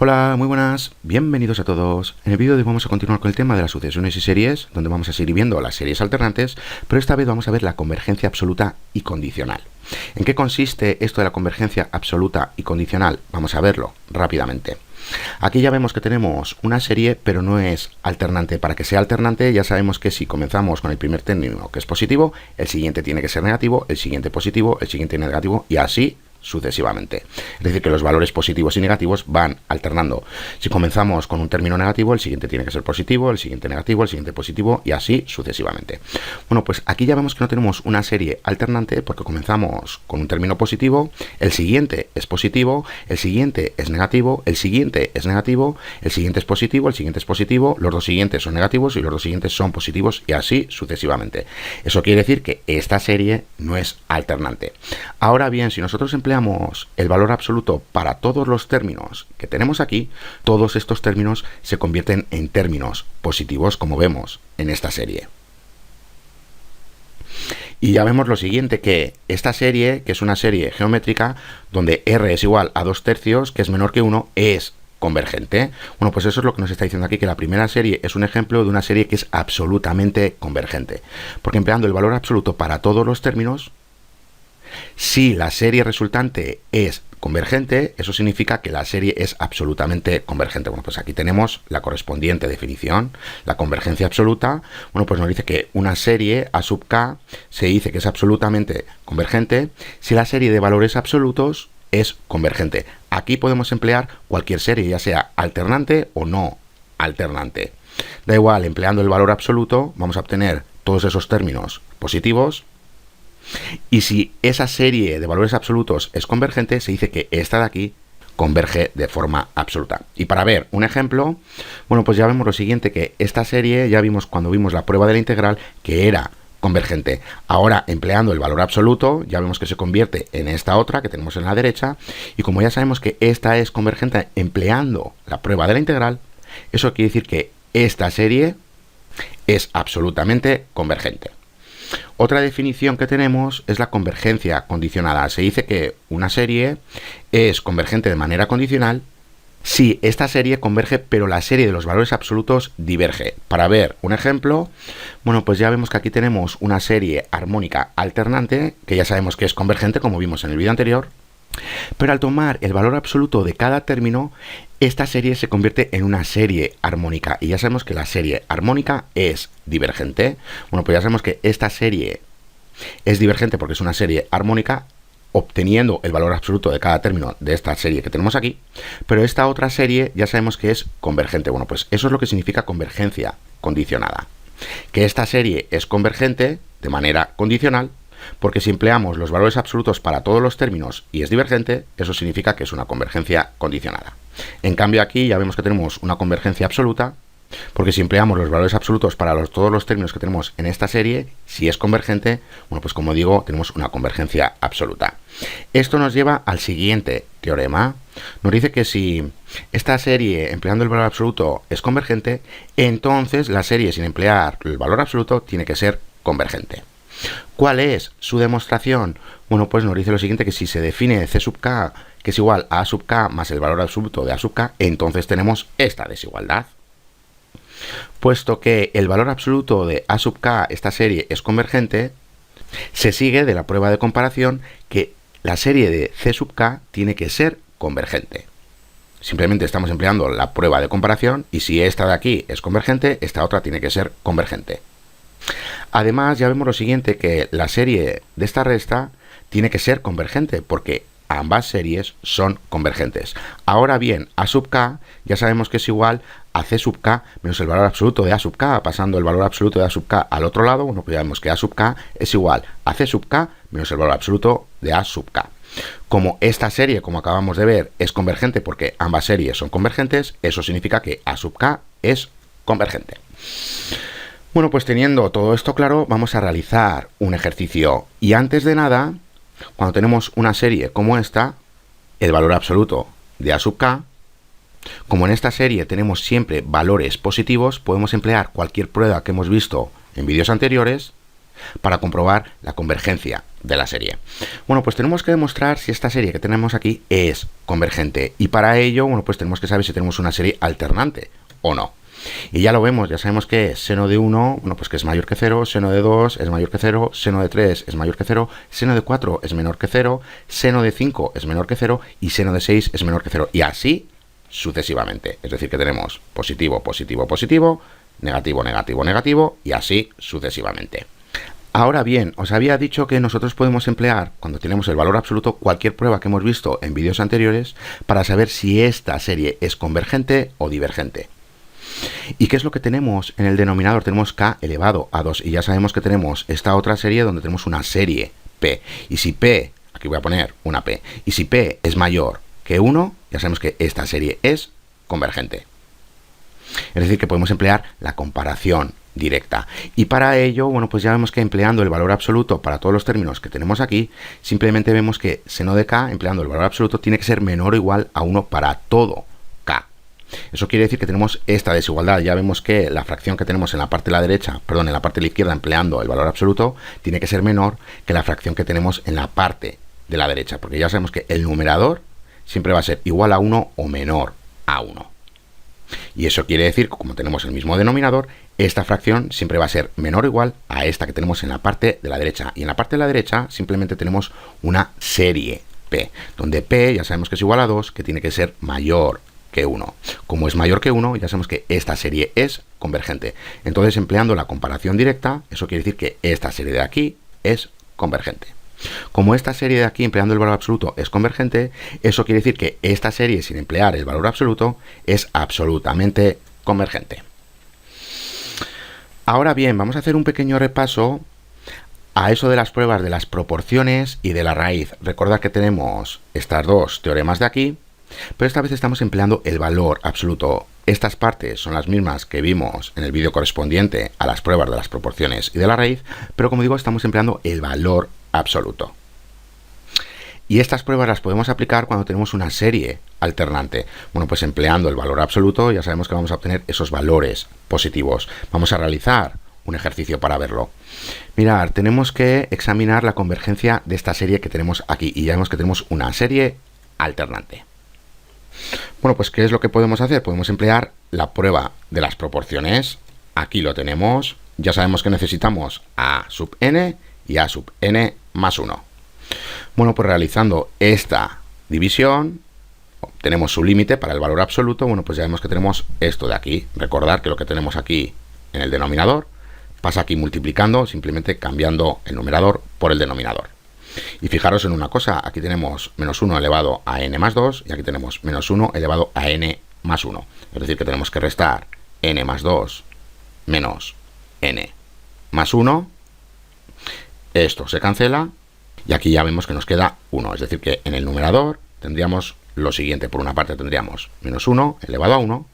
Hola, muy buenas, bienvenidos a todos. En el vídeo de hoy vamos a continuar con el tema de las sucesiones y series, donde vamos a seguir viendo las series alternantes, pero esta vez vamos a ver la convergencia absoluta y condicional. ¿En qué consiste esto de la convergencia absoluta y condicional? Vamos a verlo rápidamente. Aquí ya vemos que tenemos una serie, pero no es alternante. Para que sea alternante ya sabemos que si comenzamos con el primer término que es positivo, el siguiente tiene que ser negativo, el siguiente positivo, el siguiente negativo y así sucesivamente. Es decir, que los valores positivos y negativos van alternando. Si comenzamos con un término negativo, el siguiente tiene que ser positivo, el siguiente negativo, el siguiente positivo y así sucesivamente. Bueno, pues aquí ya vemos que no tenemos una serie alternante porque comenzamos con un término positivo, el siguiente es positivo, el siguiente es negativo, el siguiente es negativo, el siguiente es positivo, el siguiente es positivo, los dos siguientes son negativos y los dos siguientes son positivos y así sucesivamente. Eso quiere decir que esta serie no es alternante. Ahora bien, si nosotros empleamos el valor absoluto para todos los términos que tenemos aquí, todos estos términos se convierten en términos positivos, como vemos en esta serie. Y ya vemos lo siguiente, que esta serie, que es una serie geométrica, donde R es igual a 2/3, que es menor que 1, es convergente. Bueno, pues eso es lo que nos está diciendo aquí, que la primera serie es un ejemplo de una serie que es absolutamente convergente. Porque empleando el valor absoluto para todos los términos, si la serie resultante es convergente, eso significa que la serie es absolutamente convergente. Bueno, pues aquí tenemos la correspondiente definición, la convergencia absoluta. Bueno, pues nos dice que una serie A sub k se dice que es absolutamente convergente si la serie de valores absolutos es convergente. Aquí podemos emplear cualquier serie, ya sea alternante o no alternante. Da igual, empleando el valor absoluto vamos a obtener todos esos términos positivos. Y si esa serie de valores absolutos es convergente, se dice que esta de aquí converge de forma absoluta. Y para ver un ejemplo, bueno, pues ya vemos lo siguiente, que esta serie ya vimos cuando vimos la prueba de la integral que era convergente. Ahora, empleando el valor absoluto, ya vemos que se convierte en esta otra que tenemos en la derecha, y como ya sabemos que esta es convergente empleando la prueba de la integral, eso quiere decir que esta serie es absolutamente convergente. Otra definición que tenemos es la convergencia condicionada. Se dice que una serie es convergente de manera condicional si esta serie converge, pero la serie de los valores absolutos diverge. Para ver un ejemplo, bueno, pues ya vemos que aquí tenemos una serie armónica alternante, que ya sabemos que es convergente, como vimos en el vídeo anterior, pero al tomar el valor absoluto de cada término, esta serie se convierte en una serie armónica. Y ya sabemos que la serie armónica es divergente. Bueno, pues ya sabemos que esta serie es divergente porque es una serie armónica, obteniendo el valor absoluto de cada término de esta serie que tenemos aquí. Pero esta otra serie ya sabemos que es convergente. Bueno, pues eso es lo que significa convergencia condicionada. Que esta serie es convergente de manera condicional, porque si empleamos los valores absolutos para todos los términos y es divergente, eso significa que es una convergencia condicionada. En cambio aquí ya vemos que tenemos una convergencia absoluta, porque si empleamos los valores absolutos para todos los términos que tenemos en esta serie, si es convergente, bueno, pues como digo, tenemos una convergencia absoluta. Esto nos lleva al siguiente teorema. Nos dice que si esta serie, empleando el valor absoluto, es convergente, entonces la serie sin emplear el valor absoluto tiene que ser convergente. ¿Cuál es su demostración? Bueno, pues nos dice lo siguiente, que si se define C sub k, que es igual a sub k más el valor absoluto de A sub k, entonces tenemos esta desigualdad. Puesto que el valor absoluto de A sub k, esta serie, es convergente, se sigue de la prueba de comparación que la serie de C sub k tiene que ser convergente. Simplemente estamos empleando la prueba de comparación y si esta de aquí es convergente, esta otra tiene que ser convergente. Además, ya vemos lo siguiente, que la serie de esta resta tiene que ser convergente, porque ambas series son convergentes. Ahora bien, A sub k ya sabemos que es igual a C sub k menos el valor absoluto de A sub k, pasando el valor absoluto de A sub k al otro lado. Bueno, pues ya vemos que A sub k es igual a C sub k menos el valor absoluto de A sub k. Como esta serie, como acabamos de ver, es convergente porque ambas series son convergentes, eso significa que A sub k es convergente. Bueno, pues teniendo todo esto claro, vamos a realizar un ejercicio. Y antes de nada, cuando tenemos una serie como esta, el valor absoluto de A sub k, como en esta serie tenemos siempre valores positivos, podemos emplear cualquier prueba que hemos visto en vídeos anteriores para comprobar la convergencia de la serie. Bueno, pues tenemos que demostrar si esta serie que tenemos aquí es convergente, y para ello, bueno, pues tenemos que saber si tenemos una serie alternante o no. Y ya lo vemos, ya sabemos que seno de 1, bueno, pues que es mayor que 0, seno de 2 es mayor que 0, seno de 3 es mayor que 0, seno de 4 es menor que 0, seno de 5 es menor que 0 y seno de 6 es menor que 0, y así sucesivamente. Es decir, que tenemos positivo, positivo, positivo, negativo, negativo, negativo, y así sucesivamente. Ahora bien, os había dicho que nosotros podemos emplear, cuando tenemos el valor absoluto, cualquier prueba que hemos visto en vídeos anteriores para saber si esta serie es convergente o divergente. ¿Y qué es lo que tenemos en el denominador? Tenemos k elevado a 2, y ya sabemos que tenemos esta otra serie donde tenemos una serie p, y si p, aquí voy a poner una p, y si p es mayor que 1, ya sabemos que esta serie es convergente. Es decir, que podemos emplear la comparación directa, y para ello, bueno, pues ya vemos que empleando el valor absoluto para todos los términos que tenemos aquí, simplemente vemos que seno de k, empleando el valor absoluto, tiene que ser menor o igual a 1 para todo k. Eso quiere decir que tenemos esta desigualdad. Ya vemos que la fracción que tenemos en la parte de la derecha, perdón, en la parte de la izquierda, empleando el valor absoluto, tiene que ser menor que la fracción que tenemos en la parte de la derecha, porque ya sabemos que el numerador siempre va a ser igual a 1 o menor a 1. Y eso quiere decir que, como tenemos el mismo denominador, esta fracción siempre va a ser menor o igual a esta que tenemos en la parte de la derecha. Y en la parte de la derecha simplemente tenemos una serie p, donde p ya sabemos que es igual a 2, que tiene que ser mayor que 1. Como es mayor que 1, ya sabemos que esta serie es convergente. Entonces, empleando la comparación directa, eso quiere decir que esta serie de aquí es convergente. Como esta serie de aquí, empleando el valor absoluto, es convergente, eso quiere decir que esta serie, sin emplear el valor absoluto, es absolutamente convergente. Ahora bien, vamos a hacer un pequeño repaso a eso de las pruebas de las proporciones y de la raíz. Recordad que tenemos estas dos teoremas de aquí, pero esta vez estamos empleando el valor absoluto. Estas partes son las mismas que vimos en el vídeo correspondiente a las pruebas de las proporciones y de la raíz, pero como digo, estamos empleando el valor absoluto. Y estas pruebas las podemos aplicar cuando tenemos una serie alternante. Bueno, pues empleando el valor absoluto ya sabemos que vamos a obtener esos valores positivos. Vamos a realizar un ejercicio para verlo. Mirad, tenemos que examinar la convergencia de esta serie que tenemos aquí, y ya vemos que tenemos una serie alternante. Bueno, pues ¿qué es lo que podemos hacer? Podemos emplear la prueba de las proporciones. Aquí lo tenemos. Ya sabemos que necesitamos a sub n y a sub n más 1. Bueno, pues realizando esta división, obtenemos su límite para el valor absoluto. Bueno, pues ya vemos que tenemos esto de aquí. Recordar que lo que tenemos aquí en el denominador pasa aquí multiplicando, simplemente cambiando el numerador por el denominador. Y fijaros en una cosa, aquí tenemos menos 1 elevado a n más 2, y aquí tenemos menos 1 elevado a n más 1. Es decir, que tenemos que restar n más 2 menos n más 1. Esto se cancela, y aquí ya vemos que nos queda 1. Es decir, que en el numerador tendríamos lo siguiente. Por una parte tendríamos menos 1 elevado a 1,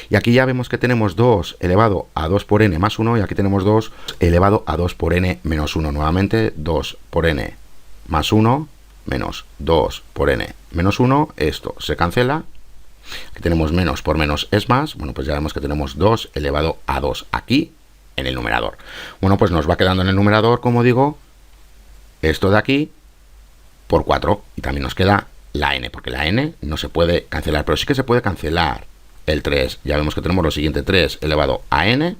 y aquí ya vemos que tenemos 2 elevado a 2 por n más 1, y aquí tenemos 2 elevado a 2 por n menos 1. Nuevamente 2 por n más 1 menos 2 por n menos 1, esto se cancela. Aquí tenemos menos por menos es más. Bueno, pues ya vemos que tenemos 2 elevado a 2 aquí en el numerador. Bueno, pues nos va quedando en el numerador, como digo, esto de aquí por 4, y también nos queda la n, porque la n no se puede cancelar, pero sí que se puede cancelar el 3. Ya vemos que tenemos lo siguiente, 3 elevado a n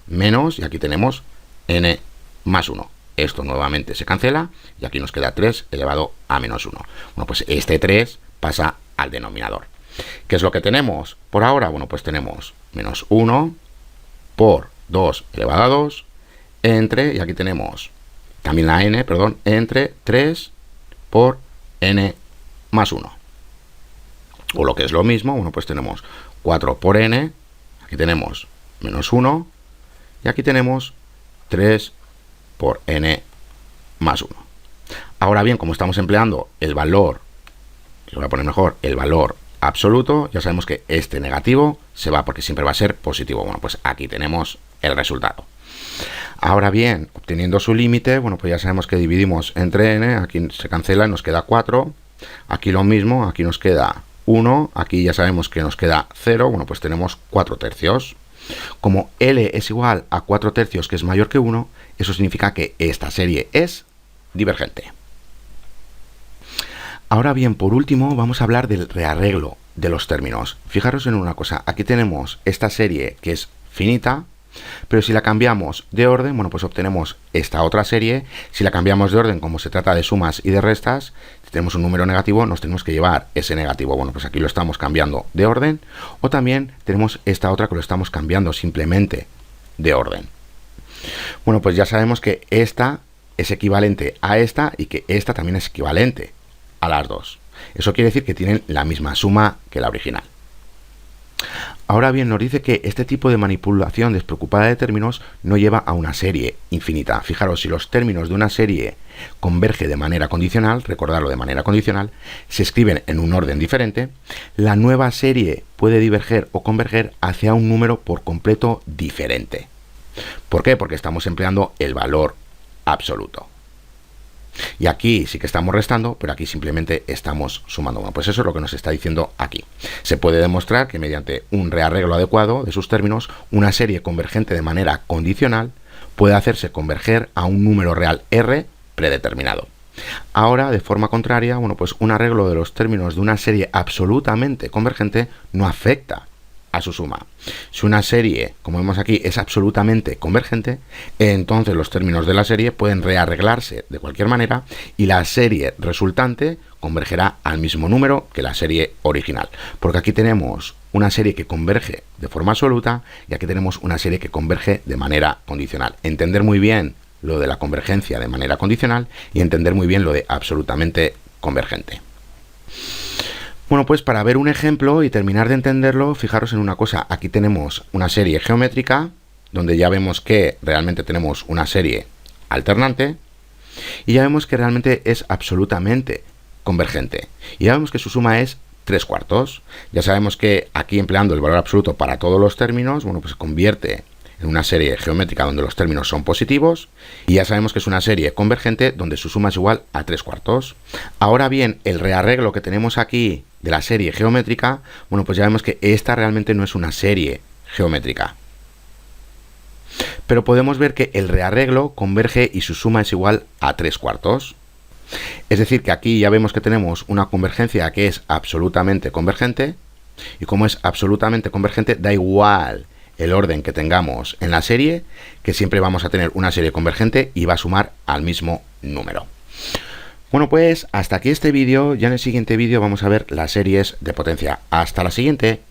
menos, y aquí tenemos n más 1. Esto nuevamente se cancela, y aquí nos queda 3 elevado a menos 1. Bueno, pues este 3 pasa al denominador. ¿Qué es lo que tenemos por ahora? Bueno, pues tenemos menos 1 por 2 elevado a 2 entre, y aquí tenemos también la n, perdón, entre 3 por n más 1. O lo que es lo mismo, bueno, pues tenemos 4 por n, aquí tenemos menos 1, y aquí tenemos 3 por n más 1. Ahora bien, como estamos empleando el valor, lo voy a poner mejor, el valor absoluto, ya sabemos que este negativo se va porque siempre va a ser positivo. Bueno, pues aquí tenemos el resultado. Ahora bien, obteniendo su límite, bueno, pues ya sabemos que dividimos entre n, aquí se cancela y nos queda 4, aquí lo mismo, aquí nos queda 1, aquí ya sabemos que nos queda 0, bueno, pues tenemos 4 tercios. Como L es igual a 4 tercios, que es mayor que 1, eso significa que esta serie es divergente. Ahora bien, por último, vamos a hablar del rearreglo de los términos. Fijaros en una cosa, aquí tenemos esta serie que es finita, pero si la cambiamos de orden, bueno, pues obtenemos esta otra serie. Si la cambiamos de orden, como se trata de sumas y de restas, si tenemos un número negativo, nos tenemos que llevar ese negativo. Bueno, pues aquí lo estamos cambiando de orden. O también tenemos esta otra que lo estamos cambiando simplemente de orden. Bueno, pues ya sabemos que esta es equivalente a esta y que esta también es equivalente a las dos. Eso quiere decir que tienen la misma suma que la original. Ahora bien, nos dice que este tipo de manipulación despreocupada de términos no lleva a una serie infinita. Fijaros, si los términos de una serie convergen de manera condicional, recordadlo de manera condicional, se escriben en un orden diferente, la nueva serie puede diverger o converger hacia un número por completo diferente. ¿Por qué? Porque estamos empleando el valor absoluto. Y aquí sí que estamos restando, pero aquí simplemente estamos sumando. Bueno, pues eso es lo que nos está diciendo aquí. Se puede demostrar que mediante un rearreglo adecuado de sus términos, una serie convergente de manera condicional puede hacerse converger a un número real R predeterminado. Ahora, de forma contraria, bueno, pues un arreglo de los términos de una serie absolutamente convergente no afecta a su suma. Si una serie, como vemos aquí, es absolutamente convergente, entonces los términos de la serie pueden rearreglarse de cualquier manera y la serie resultante convergerá al mismo número que la serie original. Porque aquí tenemos una serie que converge de forma absoluta y aquí tenemos una serie que converge de manera condicional. Entender muy bien lo de la convergencia de manera condicional y entender muy bien lo de absolutamente convergente. Bueno, pues para ver un ejemplo y terminar de entenderlo, fijaros en una cosa. Aquí tenemos una serie geométrica, donde ya vemos que realmente tenemos una serie alternante, y ya vemos que realmente es absolutamente convergente. Y ya vemos que su suma es 3/4. Ya sabemos que aquí empleando el valor absoluto para todos los términos, bueno, pues se convierte en una serie geométrica donde los términos son positivos, y ya sabemos que es una serie convergente donde su suma es igual a 3/4. Ahora bien, el rearreglo que tenemos aquí de la serie geométrica, bueno, pues ya vemos que esta realmente no es una serie geométrica. Pero podemos ver que el rearreglo converge y su suma es igual a 3/4. Es decir, que aquí ya vemos que tenemos una convergencia que es absolutamente convergente, y como es absolutamente convergente, da igual el orden que tengamos en la serie, que siempre vamos a tener una serie convergente y va a sumar al mismo número. Bueno, pues hasta aquí este vídeo. Ya en el siguiente vídeo vamos a ver las series de potencia. Hasta la siguiente.